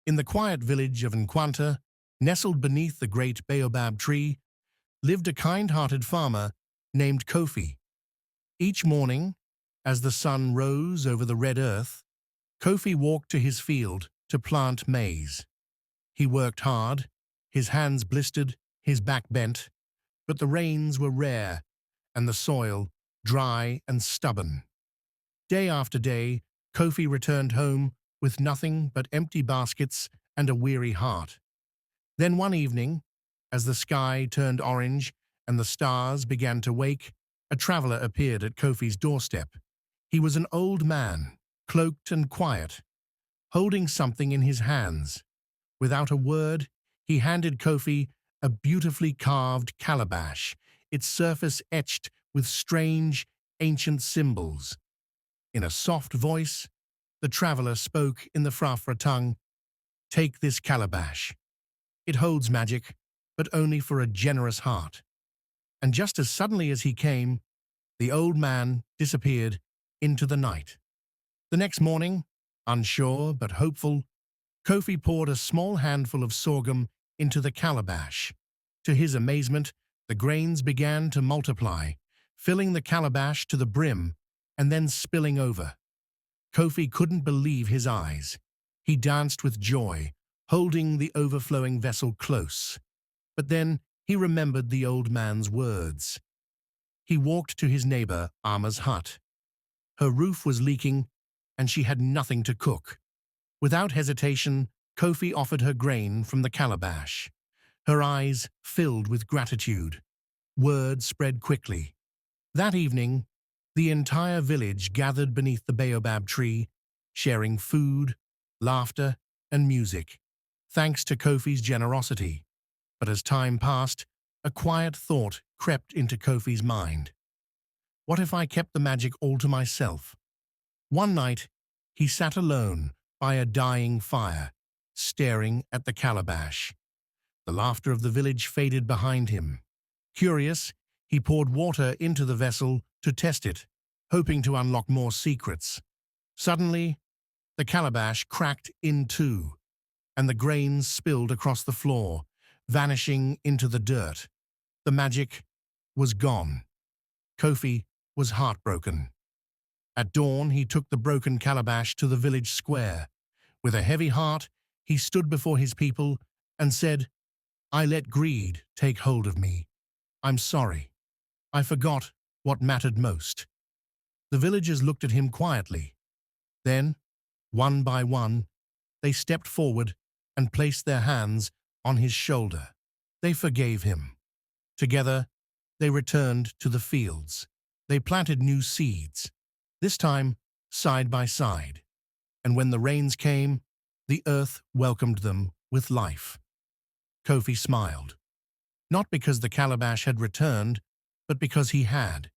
In the quiet village of Nkwanta, nestled beneath the great baobab tree, lived a kind-hearted farmer named Kofi. Each morning, as the sun rose over the red earth, Kofi walked to his field to plant maize. He worked hard, his hands blistered, his back bent, but the rains were rare and the soil dry and stubborn. Day after day, Kofi returned home with nothing but empty baskets and a weary heart. Then one evening, as the sky turned orange and the stars began to wake, a traveler appeared at Kofi's doorstep. He was an old man, cloaked and quiet, holding something in his hands. Without a word, he handed Kofi a beautifully carved calabash, its surface etched with strange, ancient symbols. In a soft voice, the traveler spoke in the Frafra tongue. "Take this calabash. It holds magic, but only for a generous heart." And just as suddenly as he came, the old man disappeared into the night. The next morning, unsure but hopeful, Kofi poured a small handful of sorghum into the calabash. To his amazement, the grains began to multiply, filling the calabash to the brim and then spilling over. Kofi couldn't believe his eyes. He danced with joy, holding the overflowing vessel close. But then he remembered the old man's words. He walked to his neighbor, Ama's hut. Her roof was leaking, and she had nothing to cook. Without hesitation, Kofi offered her grain from the calabash. Her eyes filled with gratitude. Word spread quickly. That evening, the entire village gathered beneath the baobab tree, sharing food, laughter, and music, thanks to Kofi's generosity. But as time passed, a quiet thought crept into Kofi's mind. What if I kept the magic all to myself? One night, he sat alone by a dying fire, staring at the calabash. The laughter of the village faded behind him. Curious, he poured water into the vessel to test it, hoping to unlock more secrets. Suddenly, the calabash cracked in two, and the grains spilled across the floor, vanishing into the dirt. The magic was gone. Kofi was heartbroken. At dawn, he took the broken calabash to the village square. With a heavy heart, he stood before his people and said, "I let greed take hold of me. I'm sorry. I forgot what mattered most." The villagers looked at him quietly. Then, one by one, they stepped forward and placed their hands on his shoulder. They forgave him. Together, they returned to the fields. They planted new seeds, this time side by side. And when the rains came, the earth welcomed them with life. Kofi smiled, not because the calabash had returned, but because he had.